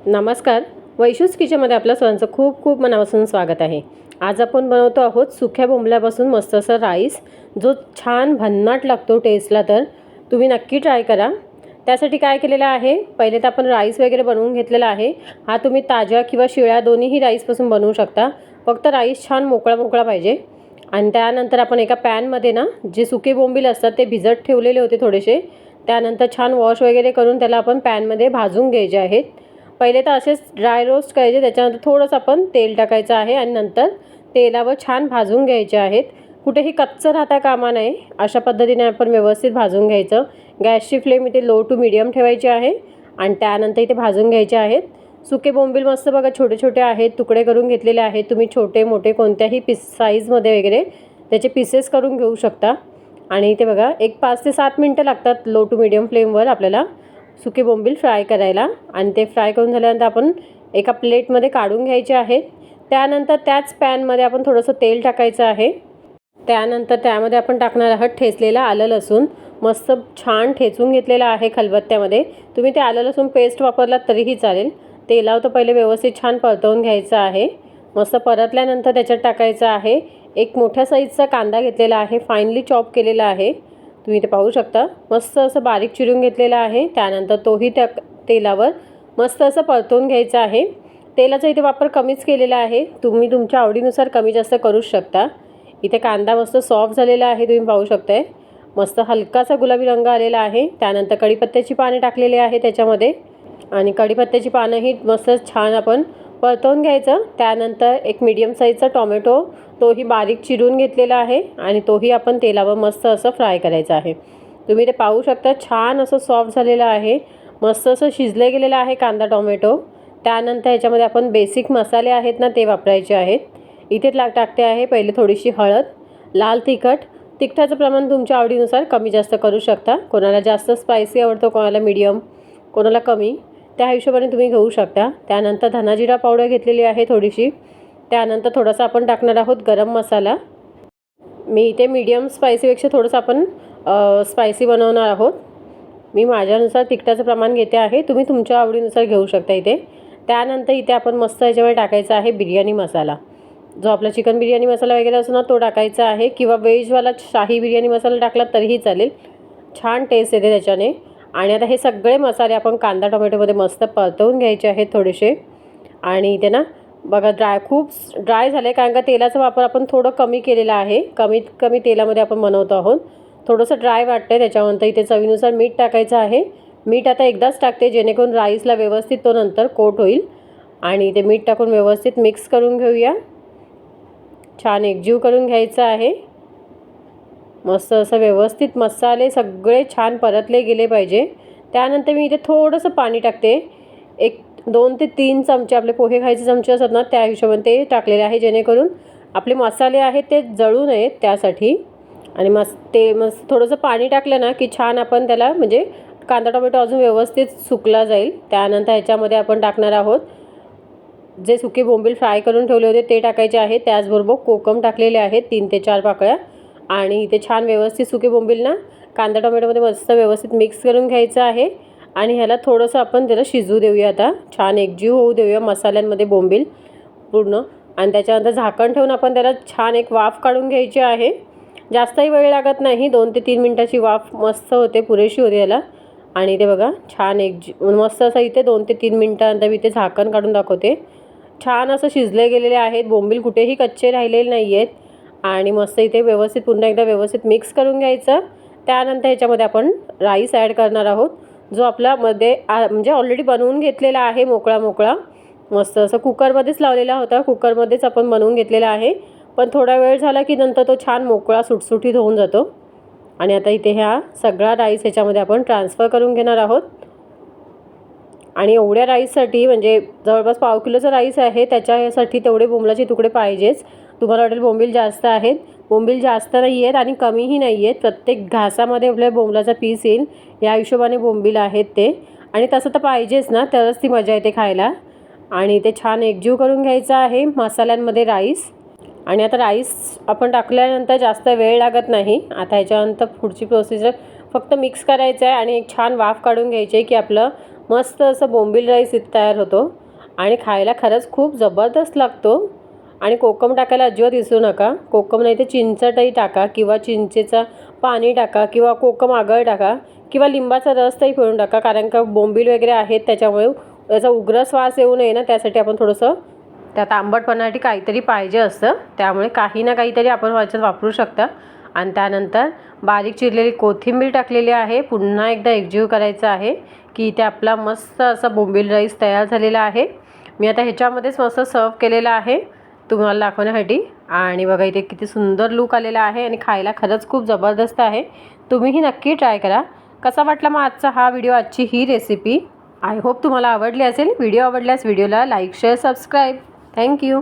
नमस्कार. वैशूज किचनमध्ये आपल्या सर्वांचं खूप खूप मनापासून स्वागत आहे. आज आपण बनवतो आहोत सुक्या बोंबल्यापासून मस्त असं राईस, जो छान भन्नाट लागतो टेस्टला. तर तुम्ही नक्की ट्राय करा. त्यासाठी काय केलेलं आहे, पहिले तर आपण राईस वगैरे बनवून घेतलेला आहे. हा तुम्ही ताज्या किंवा शिळ्या दोन्हीही राईसपासून बनवू शकता. फक्त राईस छान मोकळा मोकळा पाहिजे. आणि त्यानंतर आपण एका पॅनमध्ये ना जे सुके बोंबील असतात ते भिजत ठेवलेले होते थोडेसे. त्यानंतर छान वॉश वगैरे करून त्याला आपण पॅनमध्ये भाजून घ्यायचे आहेत. पहिले तर असेच ड्राय रोस्ट करायचे, त्याच्यानंतर थोडंसं आपण तेल टाकायचं आहे आणि नंतर तेलावर छान भाजून घ्यायचे आहेत. कुठेही कच्चं राहता कामा नये, अशा पद्धतीने आपण व्यवस्थित भाजून घ्यायचं. गॅसची फ्लेम इथे लो टू मीडियम ठेवायची आहे आणि त्यानंतर इथे भाजून घ्यायचे आहेत. सुके बोंबील मस्त बघा छोटे छोटे आहेत, तुकडे करून घेतलेले आहेत. तुम्ही छोटे मोठे कोणत्याही साईजमध्ये वगैरे त्याचे पीसेस करून घेऊ शकता. आणि इथे बघा एक 5 ते 7 मिनटं लागतात लो टू मीडियम फ्लेमवर आपल्याला सुके बोंबील फ्राय करायला. आणि ते फ्राय करून झाल्यानंतर आपण एका प्लेटमध्ये काढून घ्यायचे आहेत. त्यानंतर त्याच पॅनमध्ये आपण थोडंसं तेल टाकायचं आहे. त्यानंतर त्यामध्ये आपण टाकणार आहोत ठेचलेला आलं लसूण. मस्त छान ठेचून घेतलेला आहे खलबत्त्यामध्ये. तुम्ही ते आलं लसूण पेस्ट वापरलात तरीही चालेल. तेलावर तर पहिले व्यवस्थित छान परतवून घ्यायचं आहे. मस्त परतल्यानंतर त्याच्यात टाकायचं आहे एक मोठ्या साईजचा कांदा घेतलेला आहे, फाईनली चॉप केलेला आहे. तुम्ही इथे पाहू शकता मस्त असं बारीक चिरून घेतलेला आहे. त्यानंतर तोही त्या तेलावर मस्त असं परतवून घ्यायचं आहे. तेलाचा इथे वापर कमीच केलेला आहे, तुम्ही तुमच्या आवडीनुसार कमी जास्त करूच शकता. इथे कांदा मस्त सॉफ्ट झालेला आहे, तुम्ही पाहू शकताय. मस्त हलकासा गुलाबी रंग आलेला आहे. त्यानंतर कढीपत्त्याची पाने टाकलेली आहे त्याच्यामध्ये आणि कढीपत्त्याची पानंही मस्त छान आपण परतवून घ्यायचं. त्यानंतर एक मीडियम साईजचा टोमॅटो, तोही बारीक चिरून घेतलेला आहे आणि तोही आपण तेलावर मस्त असं फ्राय करायचं आहे. तुम्ही ते पाहू शकता छान असं सॉफ्ट झालेलं आहे, मस्त असं शिजले गेलेलं आहे कांदा टोमॅटो. त्यानंतर ह्याच्यामध्ये आपण बेसिक मसाले आहेत ना ते वापरायचे आहेत. इथे टाकते आहे पहिले थोडीशी हळद, लाल तिखट. तिखटाचं प्रमाण तुमच्या आवडीनुसार कमी जास्त करू शकता. कोणाला जास्त स्पायसी आवडतं, कोणाला मीडियम, कोणाला कमी, त्या हिशोबाने तुम्ही घेऊ शकता. त्यानंतर धना जिरा पावडर घेतलेली आहे थोडीशी. त्यानंतर थोडासा आपण टाकणार आहोत गरम मसाला. मी इथे मीडियम स्पायसीपेक्षा थोडंसं आपण स्पायसी बनवणार आहोत. मी माझ्यानुसार तिखटाचं प्रमाण घेते आहे, तुम्ही तुमच्या आवडीनुसार घेऊ शकता इथे. त्यानंतर इथे आपण मस्त याच्यावर टाकायचा आहे बिर्याणी मसाला, जो आपला चिकन बिर्याणी मसाला वगैरे असतो ना तो टाकायचा आहे, किंवा व्हेजवाला शाही बिर्याणी मसाला टाकला तरीही चालेल, छान टेस्ट येते त्याच्याने. आणि आता हे सगळे मसाले आपण कांदा टोमॅटोमध्ये मस्त परतवून घ्यायचे आहेत थोडेसे. आणि इथे ना बघा खूप ड्राय झाले, कारण का तेलाचा वापर आपण थोडं कमी केलेला आहे. कमीत कमी तेलामध्ये आपण बनवतो आहोत. थोडंसं ड्राय वाटतं आहे. त्याच्यानंतर इथे चवीनुसार मीठ टाकायचं आहे. मीठ आता एकदाच टाकते, जेणेकरून राईसला व्यवस्थित तो नंतर कोट होईल. आणि इथे मीठ टाकून व्यवस्थित मिक्स करून घेऊया. छान एकजीव करून घ्यायचं आहे. मस्त असं व्यवस्थित मसाले सगळे छान परतले गेले पाहिजे. त्यानंतर मी इथे थोडंसं पाणी टाकते. एक 2 ते 3 चमचे, आपले पोहे खायचे चमचे असतात ना त्या हिशोबाने ते टाकलेले आहे, जेणेकरून आपले मसाले आहेत ते जळू नयेत त्यासाठी. आणि मस्त थोडंसं पाणी टाकलं ना की छान आपण त्याला म्हणजे कांदा टोमॅटो अजून व्यवस्थित सुकला जाईल. त्यानंतर ह्याच्यामध्ये आपण टाकणार आहोत जे सुके बोंबील फ्राय करून ठेवले होते ते टाकायचे आहे. त्याचबरोबर कोकम टाकलेले आहेत 3 ते 4 पाकळ्या. आणि इथे छान व्यवस्थित सुके बोंबील ना कांदा टोमॅटोमध्ये मस्त व्यवस्थित मिक्स करून घ्यायचं आहे. आणि ह्याला थोडंसं आपण त्याला शिजू देऊया. आता छान एकजीव होऊ देऊया मसाल्यांमध्ये बोंबील पूर्ण. आणि त्याच्यानंतर झाकण ठेवून आपण त्याला छान एक वाफ काढून घ्यायची आहे. जास्तही वेळ लागत नाही, 2 ते 3 मिनटाची वाफ मस्त होते, पुरेशी होते याला. आणि इथे बघा छान मस्त असं इथे 2 ते 3 मिनटानंतर मी इथे झाकण काढून दाखवते. छान असं शिजले गेलेले आहेत बोंबील, कुठेही कच्चे राहिलेले नाही आहेत. आणि मस्त इथे व्यवस्थित पुन्हा एकदा व्यवस्थित मिक्स करून घ्यायचं. त्यानंतर ह्याच्यामध्ये आपण राईस ॲड करणार आहोत, जो आपल्यामध्ये म्हणजे ऑलरेडी बनवून घेतलेला आहे मोकळा मोकळा. मस्त असं कुकरमध्येच लावलेला होता, कुकरमध्येच आपण बनवून घेतलेला आहे. पण थोडा वेळ झाला की नंतर तो छान मोकळा सुटसुटीत होऊन जातो. आणि आता इथे ह्या सगळा राईस ह्याच्यामध्ये आपण ट्रान्सफर करून घेणार आहोत. आणि एवढ्या राईससाठी म्हणजे जवळपास पाव किलोचा राईस आहे, त्याच्यासाठी तेवढे बोंबलाचे तुकडे पाहिजेच. तुम्हाला वाटेल बोंबील जास्त आहेत, बोंबील जास्त नाही आहेत आणि कमीही नाही आहेत. प्रत्येक घासामध्ये आपल्या बोंबलाचा पीस येईल या हिशोबाने बोंबील आहेत ते. आणि तसं तर पाहिजेच ना, तरच ती मजा येते खायला. आणि ते छान एकजीव करून घ्यायचं आहे मसाल्यांमध्ये राईस. आणि आता राईस आपण टाकल्यानंतर जास्त वेळ लागत नाही. आता ह्याच्यानंतर पुढची प्रोसिजर फक्त मिक्स करायचं आहे आणि एक छान वाफ काढून घ्यायची आहे की आपलं मस्त असं बोंबील राईस इथं तयार होतो. आणि खायला खरंच खूप जबरदस्त लागतो. आणि कोकम टाकायला अजिबात विसरू नका. कोकम नाही तर चिंचटही टाका किंवा चिंचेचं पाणी टाका किंवा कोकम आगळ टाका किंवा लिंबाचा रसही पिळून टाका, कारण का बोंबील वगैरे आहेत त्याच्यामुळे त्याचा उग्र श्वास येऊ नये ना, त्यासाठी आपण थोडंसं त्यात आंबटपणासाठी काहीतरी पाहिजे असतं. त्यामुळे काही ना काहीतरी आपण याच्यात वापरू शकता. आणि त्यानंतर बारीक चिरलेली कोथिंबीर टाकलेली आहे. पुन्हा एकदा एकजीव करायचं आहे की इथे आपला मस्त असा बोंबील राईस तयार झालेला आहे. मी आता ह्याच्यामध्येच मस्त सर्व केलेला आहे तुम्हाला दाखवण्यासाठी. आणि बघा इथे किती सुंदर लूक आलेला आहे आणि खायला खरंच खूप जबरदस्त आहे. तुम्हीही नक्की ट्राय करा. कसा वाटला मग आजचा हा व्हिडिओ, आजची ही रेसिपी? आय होप तुम्हाला आवडली असेल. व्हिडिओ आवडल्यास व्हिडिओला लाईक शेअर सबस्क्राईब. थँक्यू.